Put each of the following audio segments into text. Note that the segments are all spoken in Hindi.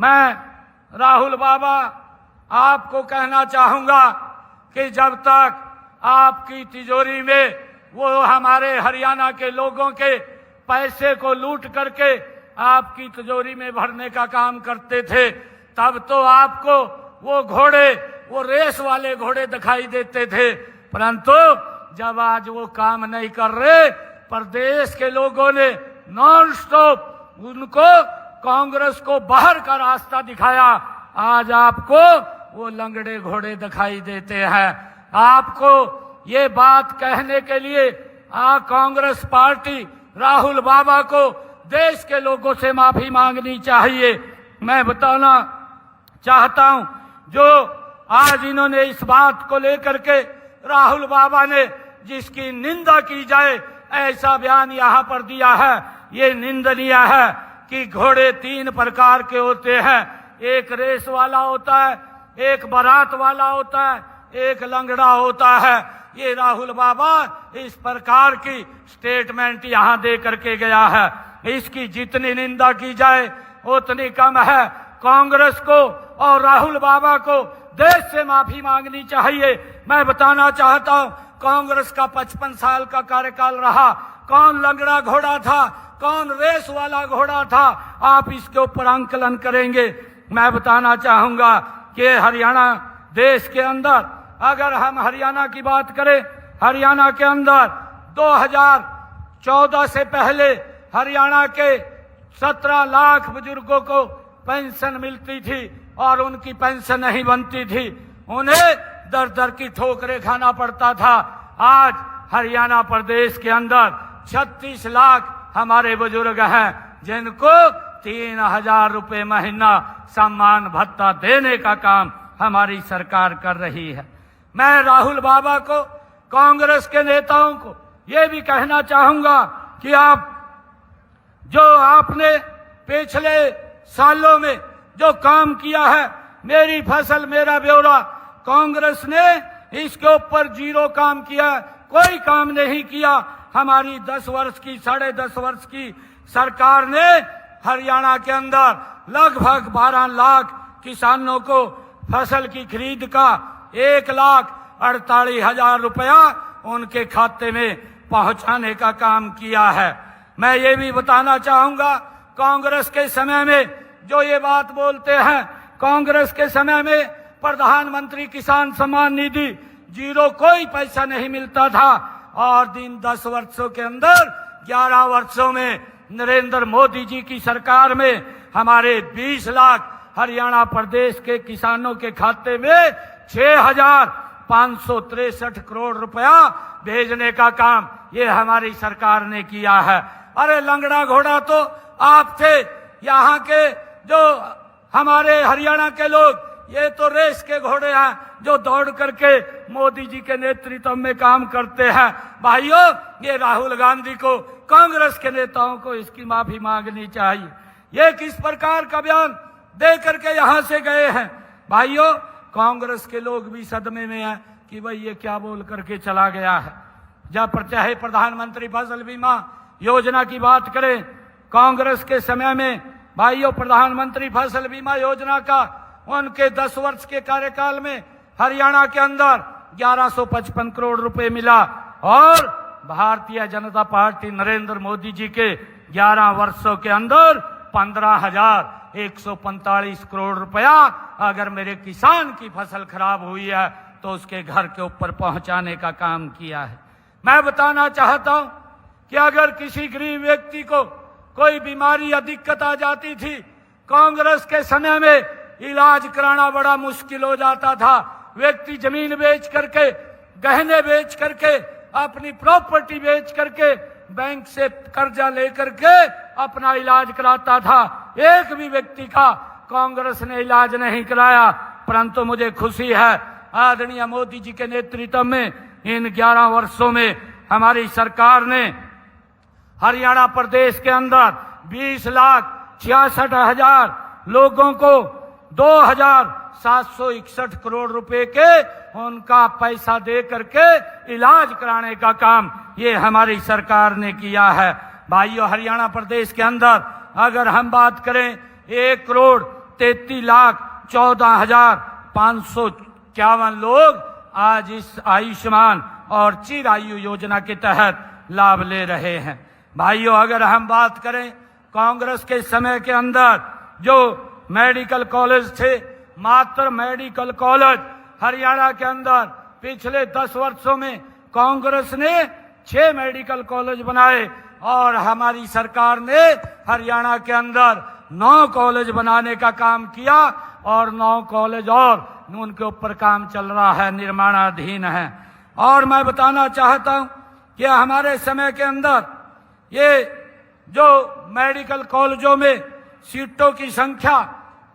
मैं राहुल बाबा आपको कहना चाहूंगा कि जब तक आपकी तिजोरी में वो हमारे हरियाणा के लोगों के पैसे को लूट करके आपकी तिजोरी में भरने का काम करते थे, तब तो आपको वो घोड़े, वो रेस वाले घोड़े दिखाई देते थे। परंतु जब आज वो काम नहीं कर रहे, प्रदेश के लोगों ने नॉन स्टॉप उनको कांग्रेस को बाहर का रास्ता दिखाया, आज आपको वो लंगड़े घोड़े दिखाई देते हैं। आपको ये बात कहने के लिए कांग्रेस पार्टी राहुल बाबा को देश के लोगों से माफी मांगनी चाहिए। मैं बताना चाहता हूं, जो आज इन्होंने इस बात को लेकर के राहुल बाबा ने जिसकी निंदा की जाए ऐसा बयान यहाँ पर दिया है, ये निंदनीय है कि घोड़े 3 प्रकार के होते हैं। एक रेस वाला होता है, एक बारात वाला होता है, एक लंगड़ा होता है। ये राहुल बाबा इस प्रकार की स्टेटमेंट यहाँ दे करके गया है। इसकी जितनी निंदा की जाए उतनी कम है। कांग्रेस को और राहुल बाबा को देश से माफी मांगनी चाहिए। मैं बताना चाहता हूँ, कांग्रेस का 55 साल का कार्यकाल रहा, कौन लंगड़ा घोड़ा था, कौन रेस वाला घोड़ा था, आप इसके ऊपर आंकलन करेंगे। मैं बताना चाहूंगा कि हरियाणा देश के अंदर, अगर हम हरियाणा की बात करें, हरियाणा के अंदर 2014 से पहले हरियाणा के 17 लाख बुजुर्गों को पेंशन मिलती थी और उनकी पेंशन नहीं बनती थी, उन्हें दर दर की ठोकरें खाना पड़ता था। आज हरियाणा प्रदेश के अंदर 36 लाख हमारे बुजुर्ग हैं जिनको 3000 रुपए महीना सम्मान भत्ता देने का काम हमारी सरकार कर रही है। मैं राहुल बाबा को, कांग्रेस के नेताओं को ये भी कहना चाहूंगा कि आप जो आपने पिछले सालों में जो काम किया है, मेरी फसल मेरा ब्यौरा, कांग्रेस ने इसके ऊपर जीरो काम किया, कोई काम नहीं किया। हमारी 10 वर्ष की, 10.5 वर्ष की सरकार ने हरियाणा के अंदर लगभग 12 लाख किसानों को फसल की खरीद का 1,48,000 रुपया उनके खाते में पहुंचाने का काम किया है। मैं ये भी बताना चाहूंगा, कांग्रेस के समय में जो ये बात बोलते हैं, कांग्रेस के समय में प्रधानमंत्री किसान सम्मान निधि जीरो, कोई पैसा नहीं मिलता था। और 10 वर्षों के अंदर 11 वर्षों में नरेंद्र मोदी जी की सरकार में हमारे 20 लाख हरियाणा प्रदेश के किसानों के खाते में 6,563 करोड़ रुपया भेजने का काम ये हमारी सरकार ने किया है। अरे लंगड़ा घोड़ा तो आप थे, यहाँ के जो हमारे हरियाणा के लोग, ये तो रेस के घोड़े हैं जो दौड़ करके मोदी जी के नेतृत्व में काम करते हैं। भाइयों, ये राहुल गांधी को, कांग्रेस के नेताओं को इसकी माफी मांगनी चाहिए। ये किस प्रकार का बयान दे करके यहाँ से गए हैं। भाइयों, कांग्रेस के लोग भी सदमे में हैं कि भाई ये क्या बोल करके चला गया है। जब चाहे प्रधानमंत्री फसल बीमा योजना की बात करें, कांग्रेस के समय में भाइयों प्रधानमंत्री फसल बीमा योजना का उनके 10 वर्ष के कार्यकाल में हरियाणा के अंदर 1155 करोड़ रुपए मिला और भारतीय जनता पार्टी नरेंद्र मोदी जी के 11 वर्षों के अंदर 15,145 करोड़ रुपया अगर मेरे किसान की फसल खराब हुई है तो उसके घर के ऊपर पहुंचाने का काम किया है। मैं बताना चाहता हूं कि अगर किसी गरीब व्यक्ति को कोई बीमारी या दिक्कत आ जाती थी, कांग्रेस के समय में इलाज कराना बड़ा मुश्किल हो जाता था। व्यक्ति जमीन बेच करके, गहने बेच करके, अपनी प्रॉपर्टी बेच करके, बैंक से कर्जा लेकर के अपना इलाज कराता था। एक भी व्यक्ति का कांग्रेस ने इलाज नहीं कराया। परंतु मुझे खुशी है, आदरणीय मोदी जी के नेतृत्व में इन 11 वर्षों में हमारी सरकार ने हरियाणा प्रदेश के अंदर 20,66,000 लोगों को 2,761 करोड़ रुपए के उनका पैसा दे करके इलाज कराने का काम ये हमारी सरकार ने किया है। भाइयों, हरियाणा प्रदेश के अंदर अगर हम बात करें 1,63,00,000 33,14,551 लोग आज इस आयुष्मान और चिरायु योजना के तहत लाभ ले रहे हैं। भाइयों, अगर हम बात करें कांग्रेस के समय के अंदर जो मेडिकल कॉलेज थे, मात्र मेडिकल कॉलेज हरियाणा के अंदर पिछले 10 वर्षों में कांग्रेस ने 6 मेडिकल कॉलेज बनाए और हमारी सरकार ने हरियाणा के अंदर 9 कॉलेज बनाने का काम किया और 9 कॉलेज और उनके ऊपर काम चल रहा है, निर्माणाधीन है। और मैं बताना चाहता हूं कि हमारे समय के अंदर ये जो मेडिकल कॉलेजों में सीटों की संख्या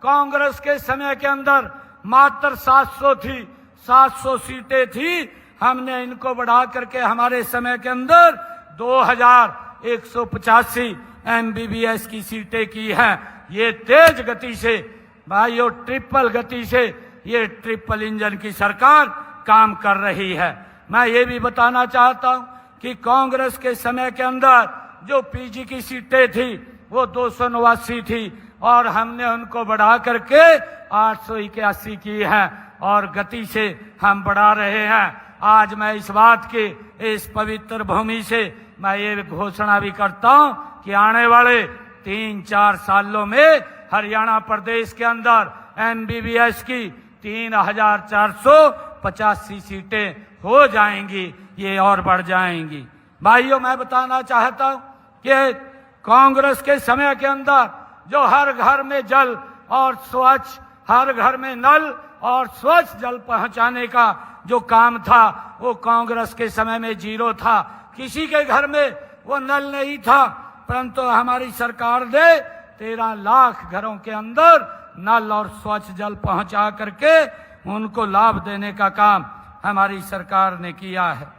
कांग्रेस के समय के अंदर मात्र 700 थी, 700 सीटें थी। हमने इनको बढ़ा करके हमारे समय के अंदर 2185 MBBS की सीटें की हैं। ये तेज गति से भाइयों, ट्रिपल गति से ये ट्रिपल इंजन की सरकार काम कर रही है। मैं ये भी बताना चाहता हूं कि कांग्रेस के समय के अंदर जो पीजी की सीटें थी वो 289 थी और हमने उनको बढ़ा करके 881 की है और गति से हम बढ़ा रहे हैं। आज मैं इस बात की, इस पवित्र भूमि से मैं ये घोषणा भी करता हूं कि आने वाले 3-4 सालों में हरियाणा प्रदेश के अंदर MBBS की 3485 सीटें हो जाएंगी, ये और बढ़ जाएंगी। भाइयों, मैं बताना चाहता हूं कि कांग्रेस के समय के अंदर जो हर घर में जल और स्वच्छ, हर घर में नल और स्वच्छ जल पहुंचाने का जो काम था वो कांग्रेस के समय में 0 था। किसी के घर में वो नल नहीं था, परंतु हमारी सरकार ने 13 लाख घरों के अंदर नल और स्वच्छ जल पहुंचा करके उनको लाभ देने का काम हमारी सरकार ने किया है।